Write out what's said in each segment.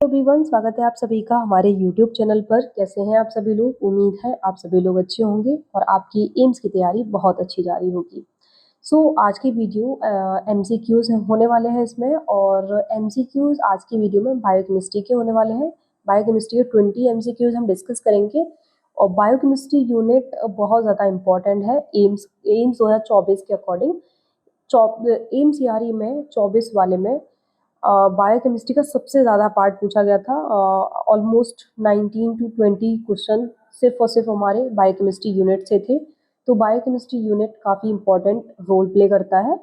Everyone, स्वागत है आप सभी का हमारे यूट्यूब चैनल पर। कैसे हैं आप सभी लोग? उम्मीद है आप सभी लोग अच्छे होंगे और आपकी एम्स की तैयारी बहुत अच्छी जारी होगी। आज की वीडियो एमसीक्यूज होने वाले हैं इसमें, और एमसीक्यूज आज की वीडियो में बायोकेमिस्ट्री के होने वाले हैं। बायोकेमिस्ट्री के 20 एमसीक्यूज हम डिस्कस करेंगे और बायोकेमिस्ट्री यूनिट बहुत ज़्यादा इंपॉर्टेंट है एम्स 2024 के अकॉर्डिंग। एम्स सीआरई में 24 वाले में बायोकेमिस्ट्री का सबसे ज़्यादा पार्ट पूछा गया था। ऑलमोस्ट 19 to 20 क्वेश्चन सिर्फ और सिर्फ हमारे बायोकेमिस्ट्री यूनिट से थे। तो बायोकेमिस्ट्री यूनिट काफ़ी इम्पोर्टेंट रोल प्ले करता है।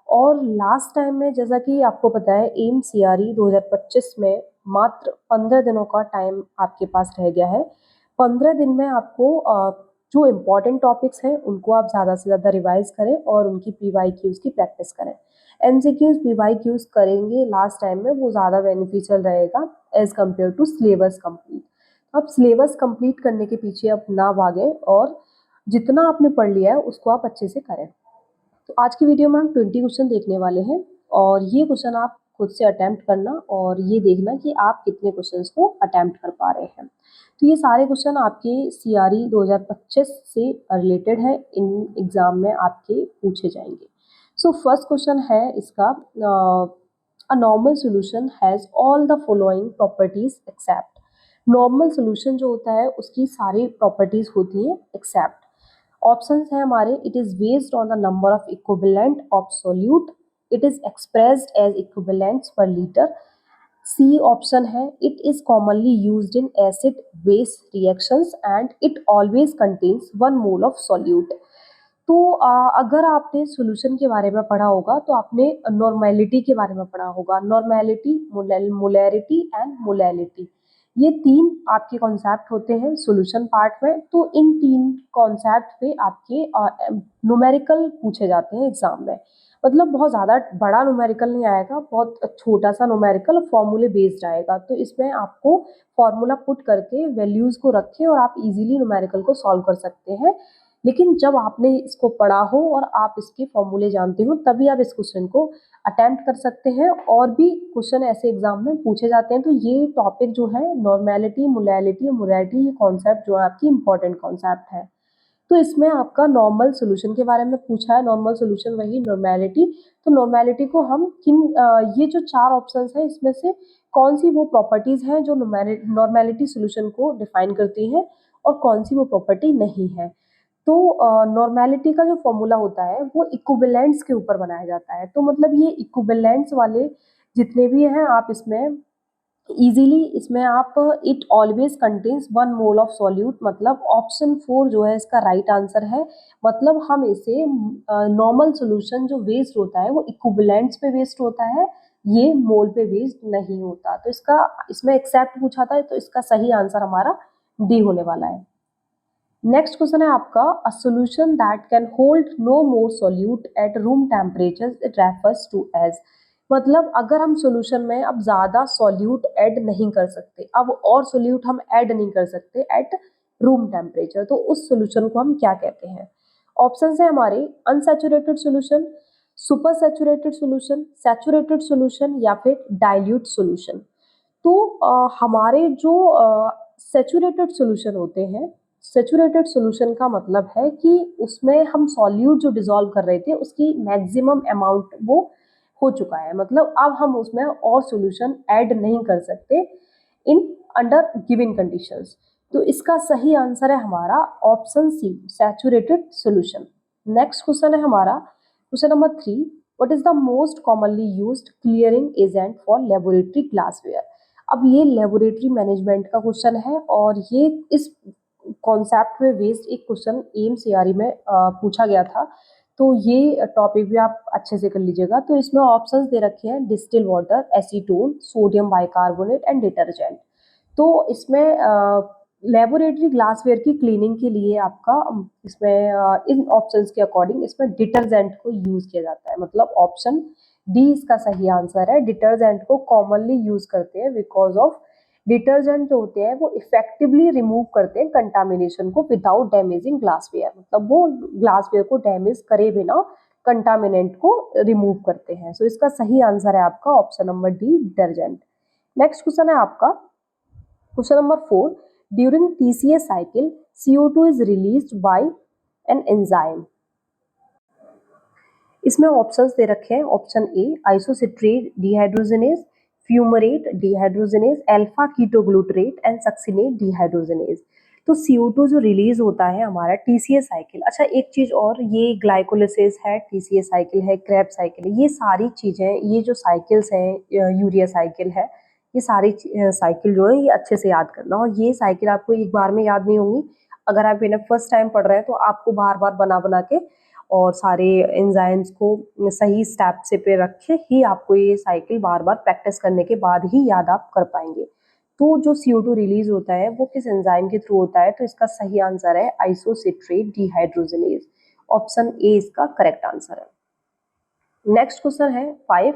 और लास्ट टाइम में, जैसा कि आपको पता है, एम सीआरई 2025 में मात्र 15 दिनों का टाइम आपके पास रह गया है। 15 दिन में आपको जो इम्पोर्टेंट टॉपिक्स हैं उनको आप ज़्यादा से ज़्यादा रिवाइज करें और उनकी पीवाईक्यूज़ की प्रैक्टिस करें। एमसीक्यूज पीवाईक्यूज करेंगे लास्ट टाइम में, वो ज़्यादा बेनिफिशियल रहेगा as compare to syllabus complete. अब सिलेबस कंप्लीट करने के पीछे आप ना भागें और जितना आपने पढ़ लिया है उसको आप अच्छे से करें। तो आज की वीडियो में हम 20 क्वेश्चन देखने वाले हैं और ये क्वेश्चन आप खुद से अटेम्प्ट करना और ये देखना कि आप कितने क्वेश्चंस को अटेम्प्ट कर पा रहे हैं। तो ये सारे क्वेश्चन आपके सीआरई 2025 से रिलेटेड है, इन एग्जाम में आपके पूछे जाएंगे। फर्स्ट क्वेश्चन है इसका, a normal solution has all the following properties except. Normal solution जो होता है उसकी सारी प्रॉपर्टीज होती हैं एक्सेप्ट। ऑप्शंस है हमारे, it is based on the number of equivalent of solute, it is expressed as equivalents per litre. C option है, it is commonly used in acid base reactions and it always contains 1 mole of solute. तो अगर आपने solution के बारे में पढ़ा होगा तो आपने नॉर्मेलिटी के बारे में पढ़ा होगा। नॉर्मेलिटी, मोलैरिटी एंड मोलैलिटी, ये 3 आपके कॉन्सेप्ट होते हैं सॉल्यूशन पार्ट में। तो इन 3 कॉन्सेप्ट पे आपके न्यूमेरिकल पूछे जाते हैं एग्जाम में। मतलब बहुत ज़्यादा बड़ा न्यूमेरिकल नहीं आएगा, बहुत छोटा सा न्यूमेरिकल फॉर्मूले बेस्ड आएगा। तो इसमें आपको फॉर्मूला पुट करके वैल्यूज़ को रखें और आप इजीली न्यूमेरिकल को सॉल्व कर सकते हैं। लेकिन जब आपने इसको पढ़ा हो और आप इसके फॉर्मूले जानते हो तभी आप इस क्वेश्चन को अटेम्प्ट कर सकते हैं। और भी क्वेश्चन ऐसे एग्जाम में पूछे जाते हैं। तो ये टॉपिक जो है नॉर्मेलिटी, मोलैलिटी और मोलैरिटी, ये कॉन्सेप्ट जो है आपकी इंपॉर्टेंट कॉन्सेप्ट है। तो इसमें आपका नॉर्मल सॉल्यूशन के बारे में पूछा है। नॉर्मल सॉल्यूशन वही नॉर्मेलिटी। तो नॉर्मेलिटी को हम ये जो 4 ऑप्शंस हैं इसमें से कौन सी वो प्रॉपर्टीज हैं जो नॉर्मेलिटी सॉल्यूशन को डिफाइन करती हैं और कौन सी वो प्रॉपर्टी नहीं है। तो नॉर्मेलिटी का जो फॉर्मूला होता है वो इक्विवेलेंट्स के ऊपर बनाया जाता है। तो मतलब ये इक्विवेलेंट्स वाले जितने भी हैं आप इसमें इजीली, इसमें आप it always contains 1 mole of solute, मतलब ऑप्शन 4 जो है इसका राइट आंसर है। मतलब हम इसे नॉर्मल सॉल्यूशन जो वेस्ट होता है वो इक्विवेलेंट्स पे वेस्ट होता है, ये मोल पे वेस्ट नहीं होता। तो इसमें एक्सेप्ट पूछा था, तो इसका सही आंसर हमारा डी होने वाला है। नेक्स्ट क्वेश्चन है आपका, a solution that can hold no more solute at room temperature it refers to as. मतलब अगर हम सॉल्यूशन में अब ज़्यादा सॉल्यूट ऐड नहीं कर सकते, अब और सॉल्यूट हम ऐड नहीं कर सकते एट रूम टेम्परेचर, तो उस सॉल्यूशन को हम क्या कहते हैं? ऑप्शंस है हमारे, unsaturated solution, super saturated solution, saturated solution या फिर डाइल्यूट सॉल्यूशन। तो हमारे जो सैचुरेटेड सॉल्यूशन होते हैं, सैचुरेटेड सॉल्यूशन का मतलब है कि उसमें हम सॉल्यूट जो डिसॉल्व कर रहे थे उसकी मैक्सिमम अमाउंट वो हो चुका है। मतलब अब हम उसमें और सॉल्यूशन ऐड नहीं कर सकते इन अंडर गिवन कंडीशंस। तो इसका सही आंसर है हमारा option C, saturated solution. Next question है हमारा, question number 3, what is the most commonly used clearing agent for laboratory glassware. अब ये लेबोरेटरी मैनेजमेंट का क्वेश्चन है और ये इस कॉन्सेप्ट में बेस्ड एक क्वेश्चन एम सीआरई में पूछा गया था। तो ये टॉपिक भी आप अच्छे से कर लीजिएगा। तो इसमें ऑप्शंस दे रखे हैं, distil water, acetone, sodium bicarbonate and detergent. तो इसमें लेबोरेटरी ग्लासवेयर की क्लीनिंग के लिए आपका इसमें इन ऑप्शंस के अकॉर्डिंग इसमें डिटर्जेंट को यूज किया जाता है। मतलब ऑप्शन डी इसका सही आंसर है। डिटर्जेंट को कॉमनली यूज करते हैं बिकॉज ऑफ डिटर्जेंट जो होते हैं वो इफेक्टिवली रिमूव करते हैं कंटामिनेशन को विदाउट डैमेजिंग ग्लासवेयर। मतलब वो ग्लासवेयर को डैमेज करे बिना कंटामिनेंट को रिमूव करते हैं। इसका सही आंसर है आपका option number D, detergent. Next question है आपका question number 4, during TCA cycle CO2 is released by an enzyme. इसमें ऑप्शंस दे रखे हैं। Option A isocitrate dehydrogenase, fumarate dehydrogenase, alpha ketoglutarate and succinate dehydrogenase. तो CO2 जो release होता है हमारा TCA साइकिल। अच्छा एक चीज और, ये ग्लाइकोलिसिस है, TCA साइकिल है, क्रेब्स साइकिल है, ये सारी चीजें, ये जो साइकिल्स हैं, यूरिया साइकिल है, ये सारी साइकिल जो है ये अच्छे से याद करना। और ये साइकिल आपको एक बार में याद नहीं होंगी। अगर आप इन्हें फर्स्ट टाइम पढ़ रहे हैं तो आपको बार बार बना बना के और सारे एंजाइम्स को सही स्टेप से पे रखे ही आपको ये साइकिल बार बार प्रैक्टिस करने के बाद ही याद आप कर पाएंगे। तो जो CO2 रिलीज होता है वो किस एंजाइम के थ्रू होता है? तो इसका सही आंसर है आइसोसिट्रेट डिहाइड्रोजिनेज। ऑप्शन ए इसका करेक्ट आंसर है। नेक्स्ट क्वेश्चन है 5,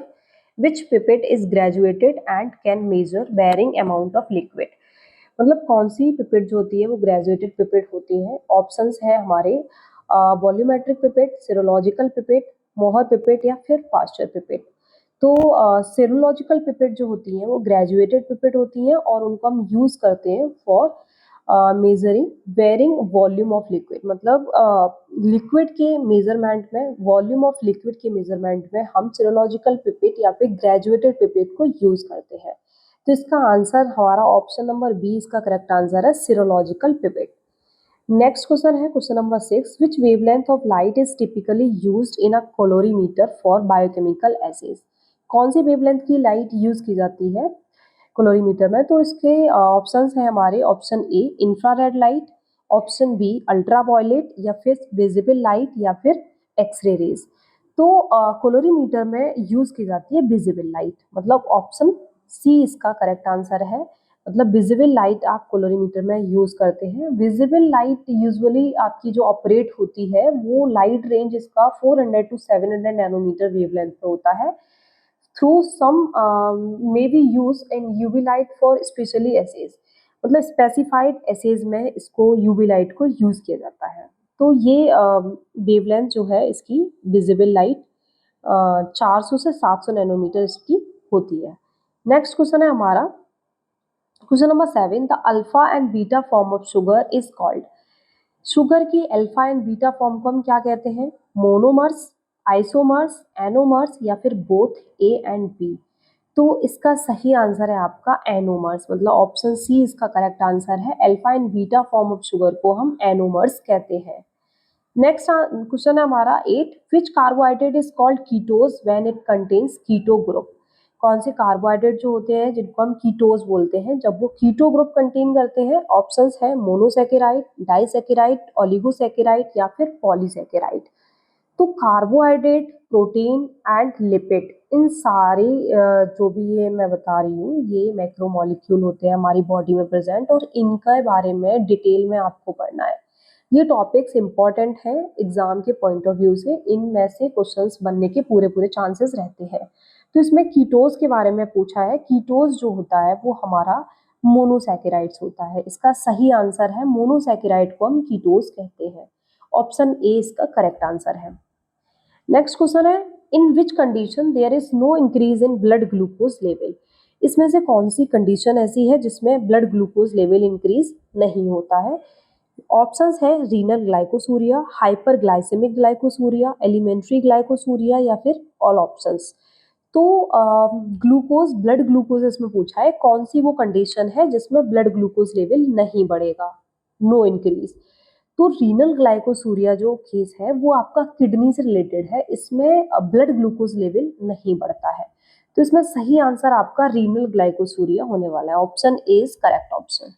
which pipette is graduated and can measure varying amount of liquid. मतलब कौन सी पिपेट जो होती है वो ग्रेजुएटेड पिपेट होती है। ऑप्शंस है हमारे वॉल्यूमेट्रिक पिपेट, सीरोलॉजिकल पिपेट, मोहर पिपेट या फिर पास्चर पिपेट। तो सीरोलॉजिकल पिपेट जो होती हैं वो ग्रेजुएटेड पिपेट होती हैं और उनको हम यूज करते हैं for measuring wearing volume of liquid. मतलब लिक्विड के मेजरमेंट में, वॉल्यूम ऑफ लिक्विड के मेजरमेंट में हम सीरोलॉजिकल पिपेट या फिर ग्रेजुएटेड पिपेट को यूज करते हैं। तो इसका आंसर हमारा ऑप्शन नंबर बी इसका करेक्ट आंसर है, सीरोलॉजिकल पिपेट। नेक्स्ट क्वेश्चन है question number 6, which wavelength of light is typically used in a calorimeter for biochemical assays. कौन सी वेवलेंथ की लाइट यूज की जाती है कैलोरीमीटर में? तो इसके ऑप्शंस हैं हमारे। Option A infrared light, option B ultraviolet या फिर विजिबल लाइट या फिर एक्सरे रेज। तो कैलोरीमीटर में यूज की जाती है विजिबल लाइट, मतलब ऑप्शन सी इसका करेक्ट आंसर है। मतलब विजिबल लाइट आप कैलोरीमीटर में यूज करते हैं। विजिबल लाइट यूजुअली आपकी जो ऑपरेट होती है वो लाइट रेंज इसका 400 टू 700 नैनोमीटर वेवलेंथ पे होता है। Through some may be used in UV light for specially assays. मतलब स्पेसिफाइड एसेज में इसको यूवी लाइट को यूज किया जाता है। तो ये वेवलेंथ जो है इसकी विजिबल लाइट 400 से 700 नैनोमीटर इसकी होती है। नेक्स्ट क्वेश्चन है हमारा question number 7, the alpha and beta form of sugar is called. Sugar की अल्फा एंड बीटा फॉर्म को हम क्या कहते हैं? मोनोमर्स, आइसोमर्स, एनोमर्स या फिर बोथ ए एंड बी। तो इसका सही आंसर है आपका एनोमर्स, मतलब ऑप्शन सी इसका करेक्ट आंसर है। Alpha and beta form of sugar को हम एनोमर्स कहते हैं। नेक्स्ट क्वेश्चन है हमारा 8, which carbohydrate is called ketose when it contains keto group. कौन से कार्बोहाइड्रेट जो होते हैं जिनको हम कीटोज बोलते हैं जब वो कीटो ग्रुप कंटेन करते हैं? ऑप्शंस है मोनोसैकेराइड, डाइसैकेराइड, ओलिगोसैकेराइड या फिर पॉलीसैकेराइड। तो कार्बोहाइड्रेट, प्रोटीन एंड लिपिड, इन सारे जो भी ये मैं बता रही हूँ ये मैक्रोमोलिक्यूल होते हैं हमारी बॉडी में प्रेजेंट, और इनके बारे में डिटेल में आपको पढ़ना है। ये टॉपिक्स इंपॉर्टेंट हैं एग्जाम के पॉइंट ऑफ व्यू से, इनमें से क्वेश्चंस बनने के पूरे पूरे चांसेस रहते हैं। तो इसमें कीटोज के बारे में पूछा है। कीटोज जो होता है वो हमारा मोनोसैकेराइड्स होता है। इसका सही आंसर है मोनोसैकेराइड को हम कीटोज कहते हैं। ऑप्शन ए इसका करेक्ट आंसर है। नेक्स्ट क्वेश्चन है, in which condition there is no increase in blood glucose level. इसमें से कौन सी कंडीशन ऐसी है जिसमें ब्लड ग्लूकोज लेवल इंक्रीज नहीं होता है? ऑप्शंस है renal glycosuria, hyper glycemic glycosuria, alimentary glycosuria या फिर ऑल ऑप्शंस। तो ग्लूकोज, ब्लड ग्लूकोज इसमें पूछा है कौन सी वो कंडीशन है जिसमें ब्लड ग्लूकोज लेवल नहीं बढ़ेगा, नो इंक्रीज। तो रीनल ग्लाइकोसूरिया जो केस है वो आपका किडनी से रिलेटेड है, इसमें ब्लड ग्लूकोज लेवल नहीं बढ़ता है। तो इसमें सही आंसर आपका रीनल ग्लाइकोसूरिया होने वाला है। Option A is correct option.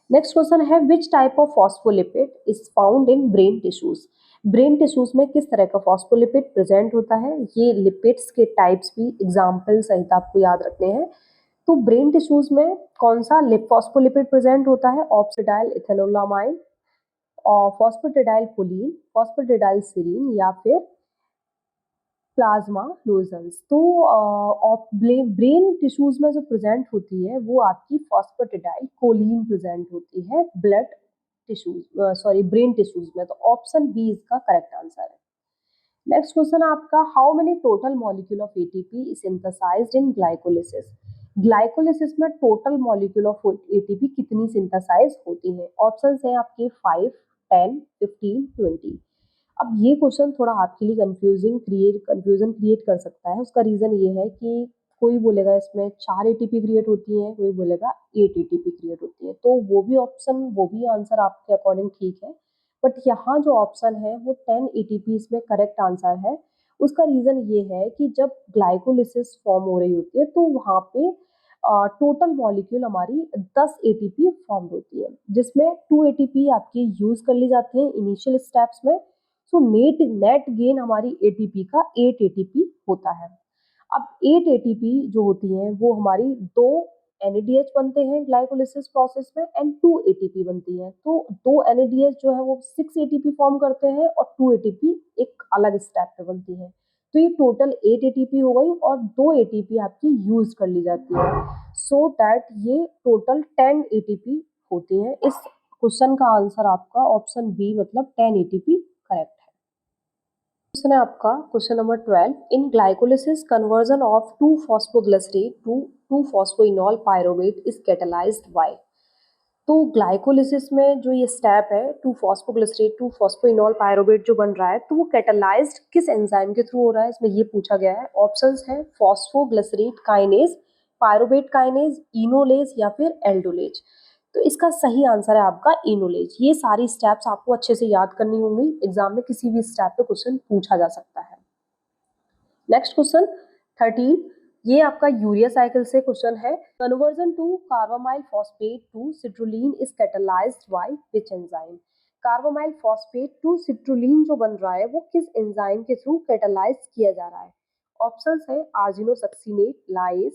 Next question है, which type of phospholipid is found in brain tissues. Brain tissues में किस तरह का फॉस्फोलिपिड प्रेजेंट होता है? ये लिपिड्स के टाइप्स भी एग्जाम्पल सहित आपको याद रखने हैं। तो ब्रेन टिश्यूज में कौन सा फॉस्फोलिपिड प्रेजेंट होता है? ऑप्सिडाइल इथेनोलामाइन और फॉस्फेटिडाइल कोलिन, फॉस्फेटिडाइल सीरीन या फिर प्लाज्मा लोजेंस। तो ब्रेन टिश्यूज में जो प्रेजेंट होती है वो आपकी फॉस्फेटिडाइल कोलिन प्रेजेंट होती है blood tissues, sorry brain tissues में। तो ऑप्शन बी इसका करेक्ट आंसर है। नेक्स्ट क्वेश्चन आपका, how many total molecule of ATP is synthesized in glycolysis. Glycolysis में टोटल मॉलिक्यूल ऑफ एटीपी कितनी सिंथेसाइज होती है? ऑप्शंस हैं आपके 5, 10, 15, 20। अब ये क्वेश्चन थोड़ा आपके लिए कंफ्यूजन क्रिएट कर सकता है। उसका रीजन ये है कि कोई बोलेगा इसमें 4 एटीपी क्रिएट होती है, कोई बोलेगा 8 एटीपी क्रिएट होती है। तो वो भी आंसर आपके अकॉर्डिंग ठीक है, बट यहाँ जो ऑप्शन है वो 10 एटीपी इसमें करेक्ट आंसर है। उसका रीजन ये है कि जब ग्लाइकोलिसिस फॉर्म हो रही होती है तो वहाँ पे टोटल मॉलिक्यूल हमारी 10 एटीपी फॉर्म होती है, जिसमें 2 एटीपी आपकी यूज कर ली जाती है इनिशियल स्टेप्स में। सो नेट गेन हमारी एटीपी का 8 एटीपी होता है। अब 8 एटीपी जो होती हैं वो हमारी 2 एनएडीएच बनते हैं ग्लाइकोलिसिस प्रोसेस में एंड 2 एटीपी बनती है। तो 2 एनएडीएच जो है वो 6 एटीपी फॉर्म करते हैं और 2 एटीपी एक अलग स्टेप पे बनती है। तो ये टोटल 8 एटीपी हो गई और 2 एटीपी आपकी यूज कर ली जाती है, सो दैट ये टोटल 10 एटीपी होती है। इस क्वेश्चन का आंसर आपका ऑप्शन बी मतलब 10 एटीपी करेक्ट है। क्वेश्चन है आपका question number 12। In glycolysis conversion of 2 phosphoglycerate to 2 phosphoenol pyruvate is catalysed by. तो ग्लाइकोलिसिस में जो ये स्टेप है 2 फॉस्फोग्लिसरेट 2 फॉस्फोइनॉल पायरुवेट जो बन रहा है, तो वो कैटलाइज्ड किस एंजाइम के थ्रू हो रहा है, इसमें ये पूछा गया है। ऑप्शंस हैं phosphoglycerate kinase, pyruvate kinase, enolase या फिर एल्डोलेज। तो इसका सही आंसर है आपका इनोलेज। ये सारी स्टेप्स आपको अच्छे से याद करनी होंगी, एग्जाम में किसी भी स्टेप पे क्वेश्चन पूछा जा सकता है। नेक्स्ट क्वेश्चन 13, ये आपका यूरिया साइकिल से क्वेश्चन है। Conversion to carbamyl phosphate to citrulline is catalysed by which enzyme. Carbamyl phosphate to citrulline जो बन रहा है वो किस एंजाइम के थ्रू कैटलाइज किया जा रहा है। ऑप्शंस है argininosuccinate lyase,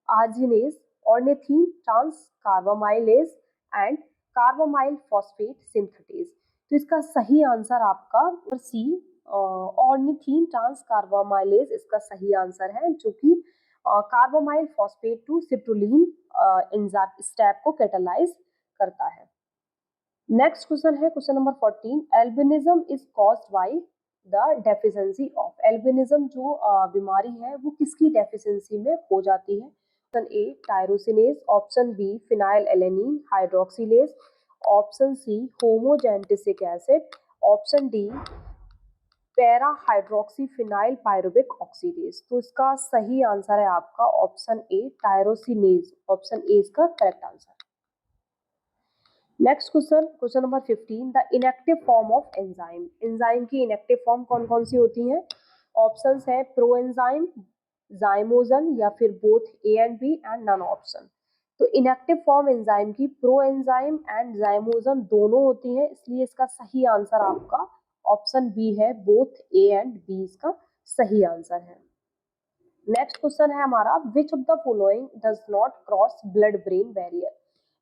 arginase, ornithine trans carbamylase and carbamyl phosphate synthetase. तो इसका सही आंसर आपका सी ऑर्निथीन ट्रांस कार्बामाइलेज इसका सही आंसर है, जो कि कार्बामाइल फॉस्फेट टू सिट्रुलीन एंजाइम स्टेप को कैटलाइज करता है। नेक्स्ट क्वेश्चन है question number 14। Albinism is caused by the deficiency of. Albinism जो बीमारी है वो किसकी डेफिशिएंसी में हो जाती है। Option A tyrosinase, option B phenyl alanine hydroxylase, option C homogentisic acid, option D para hydroxy phenyl pyruvic oxidase. तो इसका सही आंसर है आपका option A tyrosinase. Option A इसका correct answer. Next question question number 15। The inactive form of enzyme. Enzyme की inactive form कौन कौन सी होती हैं। ऑप्शंस है प्रो एंजाइम, जाइमोजन या फिर both A and B and none option. तो इनएक्टिव फॉर्म एंजाइम की प्रो एंजाइम एंड जाइमोजन दोनों होती हैं, इसलिए इसका सही आंसर आपका ऑप्शन बी है बोथ ए एंड बी इसका सही आंसर है। नेक्स्ट क्वेश्चन है हमारा which of the following does not cross blood brain barrier.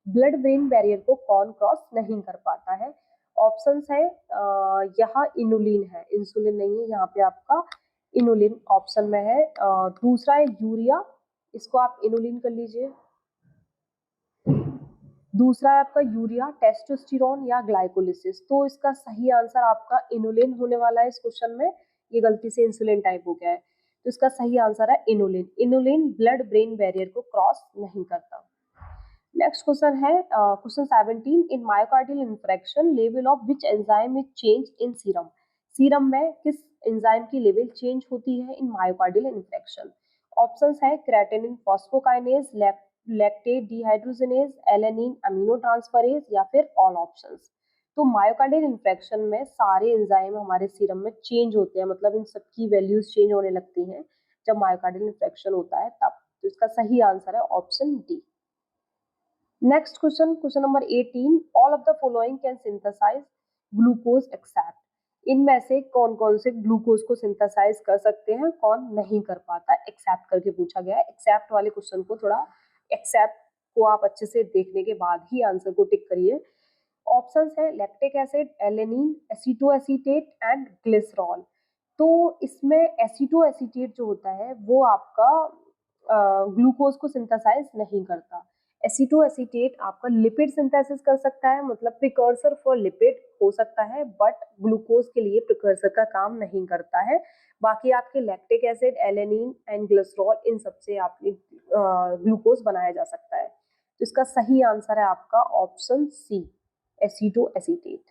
Blood brain barrier को कौन क्रॉस नहीं कर पाता है। ऑप्शंस है यहाँ इनुलिन है, इंसुलिन नहीं है यहाँ पे आपका इनुलिन ऑप्शन में है। दूसरा है यूरिया, इसको आप इनुलिन कर लीजिए। दूसरा है आपका यूरिया, टेस्टोस्टेरोन या ग्लाइकोलिसिस। तो इसका सही आंसर आपका इनुलिन होने वाला है इस क्वेश्चन में। ये गलती से इंसुलिन टाइप हो गया है, तो इसका सही आंसर है inulin. Inulin blood brain barrier को क्रॉस नहीं करता। नेक्स्ट क्वेश्चन है question 17। In myocardial infraction level of which enzyme is change in serum. Serum में किस एंजाइम की लेवल चेंज होती है इन मायोकार्डियल इंफ्रैक्शन। ऑप्शंस है creatinine phosphokinase, lactate dehydrogenase, alanine amino transferase या फिर ऑल ऑप्शंस। तो मायोकार्डियल इंफ्रैक्शन में सारे एंजाइम हमारे सीरम में चेंज होते हैं, मतलब इन सबकी वैल्यूज चेंज होने लगती हैं जब मायोकार्डियल इंफ्रैक्शन होता है तब। तो इसका सही आंसर है option D. Next question question number 18। All of the following can synthesize glucose except. इनमें से कौन कौन से ग्लूकोज को सिंथेसाइज कर सकते हैं, कौन नहीं कर पाता। एक्सेप्ट करके पूछा गया है। एक्सेप्ट वाले क्वेश्चन को थोड़ा एक्सेप्ट को आप अच्छे से देखने के बाद ही आंसर को टिक करिए। ऑप्शंस है lactic acid, alanine, acetoacetate and glycerol. तो इसमें एसीटोएसीटेट जो होता है वो आपका ग्लूकोज को सिंथेसाइज नहीं करता। एसीटोएसीटेट आपका लिपिड सिंथेसिस कर सकता है, मतलब प्रिकर्सर फॉर लिपिड हो सकता है, बट ग्लूकोज के लिए प्रिकर्सर का काम नहीं करता है। बाकी आपके lactic acid, alanine and glycerol, इन सबसे आपके ग्लूकोज बनाया जा सकता है। तो इसका सही आंसर है आपका option C, acetoacetate.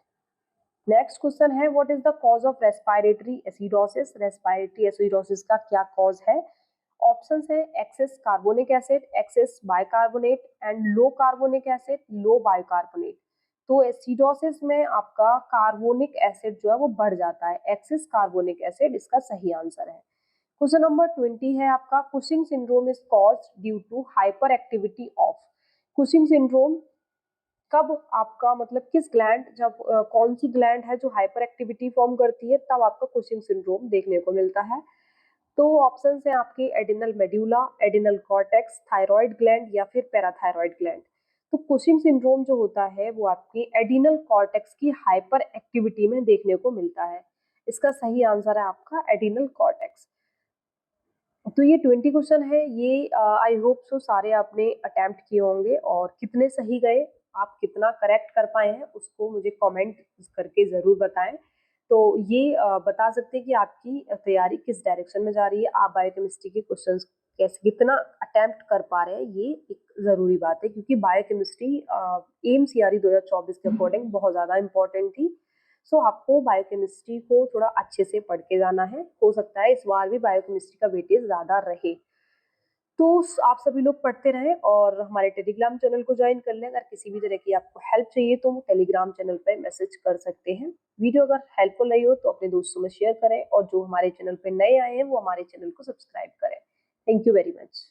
Next question है, what is the cause of respiratory acidosis? Respiratory acidosis का क्या कॉज है? ऑप्शंस है excess carbonic acid, excess bicarbonate and low carbonic acid, low bicarbonate. तो एसिडोसिस में आपका कार्बोनिक एसिड जो है वो बढ़ जाता है, एक्सेस कार्बोनिक एसिड इसका सही आंसर है। क्वेश्चन नंबर 20 है आपका, Cushing syndrome is caused due to hyper activity of. Cushing syndrome कब आपका, मतलब किस ग्लैंड, जब कौन सी ग्लैंड है जो हाइपर एक्टिविटी फॉर्म करती है, तब आपका कुशिंग सिंड्रोम देखने को मिलता है। तो ऑप्शंस हैं आपके adrenal medulla, adrenal cortex, thyroid gland या फिर पैराथायराइड ग्लैंड। तो कुशिंग सिंड्रोम जो होता है वो आपके एडिनल कॉर्टेक्स की हाइपर एक्टिविटी में देखने को मिलता है। इसका सही आंसर है आपका एडिनल कॉर्टेक्स। तो ये 20 क्वेश्चन है, ये आई होप सो सारे आपने अटेम्प्ट किए होंगे, और कितने सही गए, आप कितना करेक्ट कर पाए हैं उसको मुझे कमेंट करके ज़रूर बताएं। तो ये बता सकते हैं कि आपकी तैयारी किस डायरेक्शन में जा रही है, आप बायोकेमिस्ट्री के क्वेश्चंस कैसे कितना अटेम्प्ट कर पा रहे हैं, ये एक ज़रूरी बात है, क्योंकि बायोकेमिस्ट्री एम्स सीआरई 2024 के अकॉर्डिंग बहुत ज़्यादा इंपॉर्टेंट थी। सो आपको बायोकेमिस्ट्री को थोड़ा अच्छे से पढ़ के जाना है, हो सकता है इस बार भी बायोकेमिस्ट्री का वेटेज ज़्यादा रहे। तो आप सभी लोग पढ़ते रहें और हमारे टेलीग्राम चैनल को ज्वाइन कर लें। अगर किसी भी तरह की आपको हेल्प चाहिए तो टेलीग्राम चैनल पर मैसेज कर सकते हैं। वीडियो अगर हेल्पफुल रही हो तो अपने दोस्तों में शेयर करें, और जो हमारे चैनल पर नए आए हैं वो हमारे चैनल को सब्सक्राइब करें। Thank you very much.